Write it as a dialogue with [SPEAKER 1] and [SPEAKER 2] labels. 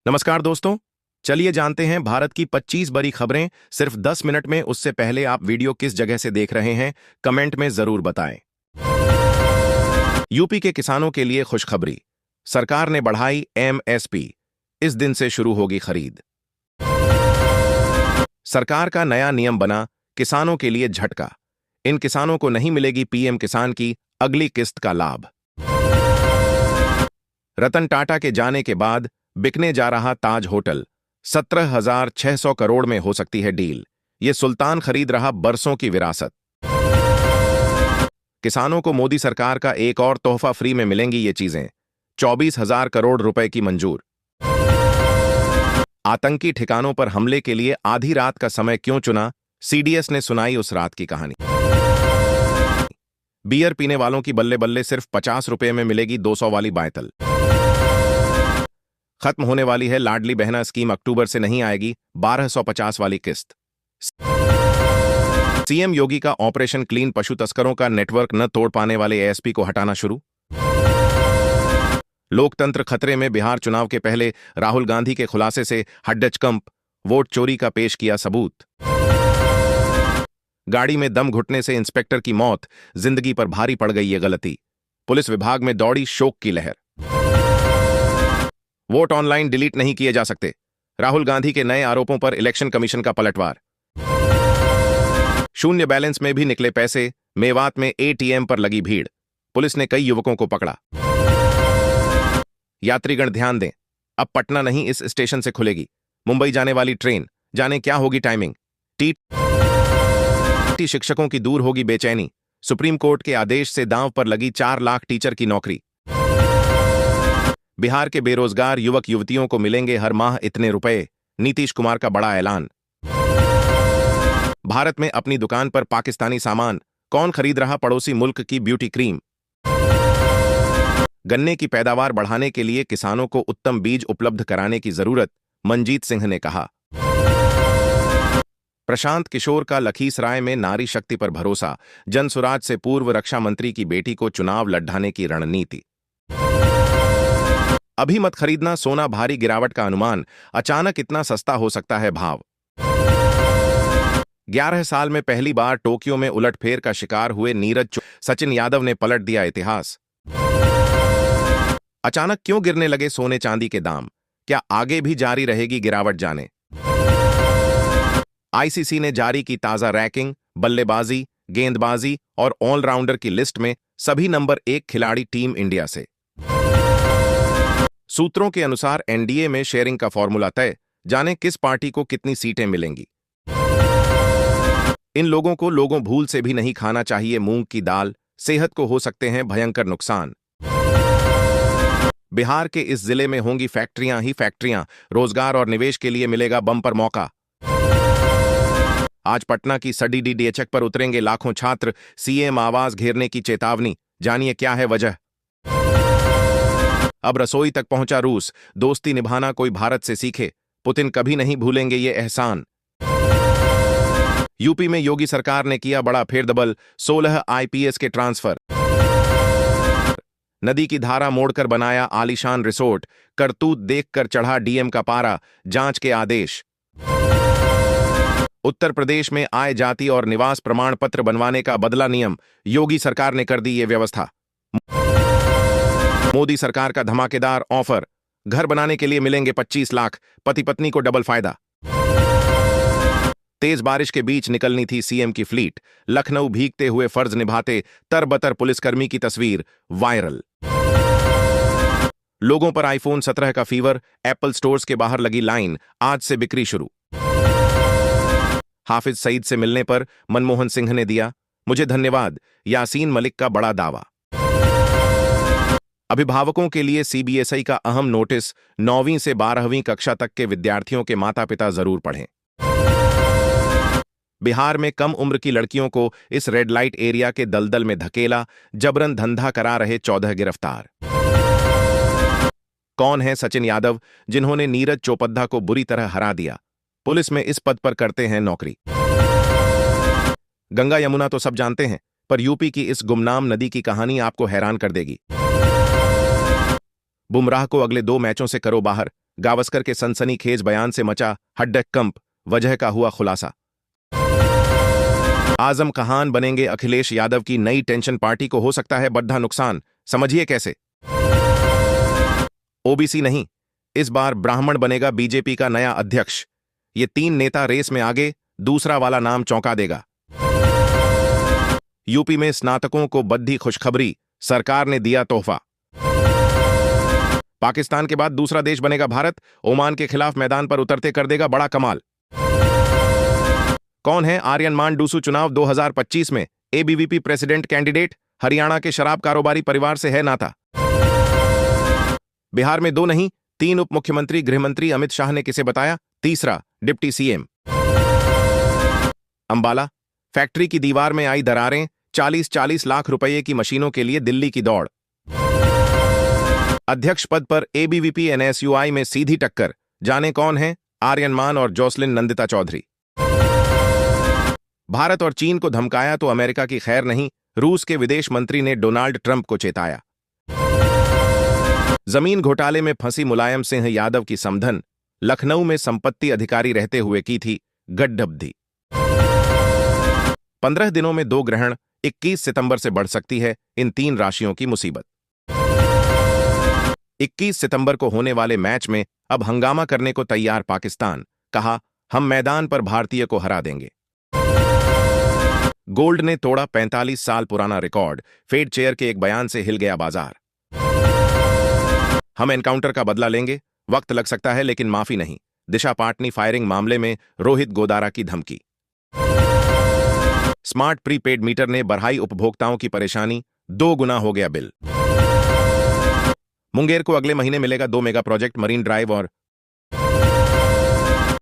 [SPEAKER 1] नमस्कार दोस्तों। चलिए जानते हैं भारत की 25 बड़ी खबरें सिर्फ 10 मिनट में। उससे पहले आप वीडियो किस जगह से देख रहे हैं कमेंट में जरूर बताएं। यूपी के किसानों के लिए खुशखबरी, सरकार ने बढ़ाई एमएसपी, इस दिन से शुरू होगी खरीद। सरकार का नया नियम बना, किसानों के लिए झटका, इन किसानों को नहीं मिलेगी पीएम किसान की अगली किस्त का लाभ। रतन टाटा के जाने के बाद बिकने जा रहा ताज होटल, 17,600 करोड़ में हो सकती है डील। ये सुल्तान खरीद रहा बरसों की विरासत। किसानों को मोदी सरकार का एक और तोहफा फ्री में मिलेंगी ये चीजें, 24,000 करोड़ रुपए की मंजूर। आतंकी ठिकानों पर हमले के लिए आधी रात का समय क्यों चुना, सीडीएस ने सुनाई उस रात की कहानी। बियर पीने वालों की बल्ले बल्ले सिर्फ 50 रुपए में मिलेगी 200 वाली बायतल। खत्म होने वाली है लाडली बहना स्कीम, अक्टूबर से नहीं आएगी 1250 वाली किस्त। सीएम योगी का ऑपरेशन क्लीन, पशु तस्करों का नेटवर्क न तोड़ पाने वाले एएसपी को हटाना शुरू। लोकतंत्र खतरे में, बिहार चुनाव के पहले राहुल गांधी के खुलासे से हड्डचकंप, वोट चोरी का पेश किया सबूत। गाड़ी में दम घुटने से इंस्पेक्टर की मौत, जिंदगी पर भारी पड़ गई ये गलती, पुलिस विभाग में दौड़ी शोक की लहर। वोट ऑनलाइन डिलीट नहीं किए जा सकते, राहुल गांधी के नए आरोपों पर इलेक्शन कमीशन का पलटवार। शून्य बैलेंस में भी निकले पैसे, मेवात में एटीएम पर लगी भीड़, पुलिस ने कई युवकों को पकड़ा। यात्रीगण ध्यान दें, अब पटना नहीं इस स्टेशन से खुलेगी मुंबई जाने वाली ट्रेन, जाने क्या होगी टाइमिंग। टीटी शिक्षकों की दूर होगी बेचैनी, सुप्रीम कोर्ट के आदेश से दांव पर लगी 4 लाख टीचर की नौकरी। बिहार के बेरोजगार युवक युवतियों को मिलेंगे हर माह इतने रुपए, नीतीश कुमार का बड़ा ऐलान। भारत में अपनी दुकान पर पाकिस्तानी सामान, कौन खरीद रहा पड़ोसी मुल्क की ब्यूटी क्रीम। गन्ने की पैदावार बढ़ाने के लिए किसानों को उत्तम बीज उपलब्ध कराने की जरूरत, मनजीत सिंह ने कहा। प्रशांत किशोर का लखीसराय में नारी शक्ति पर भरोसा, जनसुराज से पूर्व रक्षा मंत्री की बेटी को चुनाव लड़ाने की रणनीति। अभी मत खरीदना सोना, भारी गिरावट का अनुमान, अचानक इतना सस्ता हो सकता है भाव। 11 साल में पहली बार टोक्यो में उलटफेर का शिकार हुए नीरज सचिन यादव ने पलट दिया इतिहास। अचानक क्यों गिरने लगे सोने चांदी के दाम, क्या आगे भी जारी रहेगी गिरावट, जाने। आईसीसी ने जारी की ताजा रैंकिंग, बल्लेबाजी, गेंदबाजी और ऑलराउंडर की लिस्ट में सभी नंबर 1 खिलाड़ी टीम इंडिया से। सूत्रों के अनुसार एनडीए में शेयरिंग का फॉर्मूला तय, जाने किस पार्टी को कितनी सीटें मिलेंगी। इन लोगों को भूल से भी नहीं खाना चाहिए मूंग की दाल, सेहत को हो सकते हैं भयंकर नुकसान। बिहार के इस जिले में होंगी फैक्ट्रियां ही फैक्ट्रियां, रोजगार और निवेश के लिए मिलेगा बम्पर मौका। आज पटना की सडी डीडीएचक पर उतरेंगे लाखों छात्र, सीएम आवास घेरने की चेतावनी, जानिए क्या है वजह। अब रसोई तक पहुंचा रूस, दोस्ती निभाना कोई भारत से सीखे, पुतिन कभी नहीं भूलेंगे ये एहसान। यूपी में योगी सरकार ने किया बड़ा फेरबदल, 16 आईपीएस के ट्रांसफर। नदी की धारा मोड़कर बनाया आलीशान रिसोर्ट, करतूत देखकर चढ़ा डीएम का पारा, जांच के आदेश। उत्तर प्रदेश में आय जाति और निवास प्रमाण पत्र बनवाने का बदला नियम, योगी सरकार ने कर दी ये व्यवस्था। मोदी सरकार का धमाकेदार ऑफर, घर बनाने के लिए मिलेंगे 25 लाख, पति पत्नी को डबल फायदा। तेज बारिश के बीच निकलनी थी सीएम की फ्लीट, लखनऊ भीगते हुए फर्ज निभाते तरबतर पुलिसकर्मी की तस्वीर वायरल। लोगों पर आईफोन 17 का फीवर, एप्पल स्टोर्स के बाहर लगी लाइन, आज से बिक्री शुरू। हाफिज सईद से मिलने पर मनमोहन सिंह ने दिया मुझे धन्यवाद, यासीन मलिक का बड़ा दावा। अभिभावकों के लिए सीबीएसई का अहम नोटिस, 9वीं से 12वीं कक्षा तक के विद्यार्थियों के माता पिता जरूर पढ़ें। बिहार में कम उम्र की लड़कियों को इस रेड लाइट एरिया के दलदल में धकेला, जबरन धंधा करा रहे 14 गिरफ्तार। कौन है सचिन यादव, जिन्होंने नीरज चोपड़ा को बुरी तरह हरा दिया, पुलिस में इस पद पर करते हैं नौकरी। गंगा यमुना तो सब जानते हैं, पर यूपी की इस गुमनाम नदी की कहानी आपको हैरान कर देगी। बुमराह को अगले 2 मैचों से करो बाहर, गावस्कर के सनसनीखेज बयान से मचा हड्डकंप, वजह का हुआ खुलासा। आजम खान बनेंगे अखिलेश यादव की नई टेंशन, पार्टी को हो सकता है बड़ा नुकसान, समझिए कैसे। ओबीसी नहीं, इस बार ब्राह्मण बनेगा बीजेपी का नया अध्यक्ष। ये 3 नेता रेस में आगे, दूसरा वाला नाम चौंका देगा। यूपी में स्नातकों को बद्धी खुशखबरी, सरकार ने दिया तोहफा। पाकिस्तान के बाद दूसरा देश बनेगा भारत, ओमान के खिलाफ मैदान पर उतरते कर देगा बड़ा कमाल। कौन है आर्यन मान डूसू, चुनाव 2025 में एबीवीपी प्रेसिडेंट कैंडिडेट, हरियाणा के शराब कारोबारी परिवार से है नाता। बिहार में 2 नहीं 3 उप मुख्यमंत्री, गृहमंत्री अमित शाह ने किसे बताया, तीसरा डिप्टी सीएम। अंबाला फैक्ट्री की दीवार में आई दरारें, 40-40 लाख रुपए की मशीनों के लिए दिल्ली की दौड़। अध्यक्ष पद पर एबीवीपी एनएसयूआई में सीधी टक्कर, जाने कौन है, आर्यन मान और जोसलिन नंदिता चौधरी। भारत और चीन को धमकाया तो अमेरिका की खैर नहीं, रूस के विदेश मंत्री ने डोनाल्ड ट्रंप को चेताया। जमीन घोटाले में फंसी मुलायम सिंह यादव की समधन, लखनऊ में संपत्ति अधिकारी रहते हुए की थी गड्ढबद्धी। 15 दिनों में 2 ग्रहण, 21 सितंबर से बढ़ सकती है इन 3 राशियों की मुसीबत। 21 सितंबर को होने वाले मैच में अब हंगामा करने को तैयार पाकिस्तान, कहा हम मैदान पर भारतीय को हरा देंगे। गोल्ड ने तोड़ा 45 साल पुराना रिकॉर्ड, फेड चेयर के एक बयान से हिल गया बाजार। हम एनकाउंटर का बदला लेंगे, वक्त लग सकता है लेकिन माफी नहीं, दिशा पाटनी फायरिंग मामले में रोहित गोदारा की धमकी। स्मार्ट प्रीपेड मीटर ने बढ़ाई उपभोक्ताओं की परेशानी, 2 गुना हो गया बिल। मुंगेर को अगले महीने मिलेगा 2 मेगा प्रोजेक्ट, मरीन ड्राइव और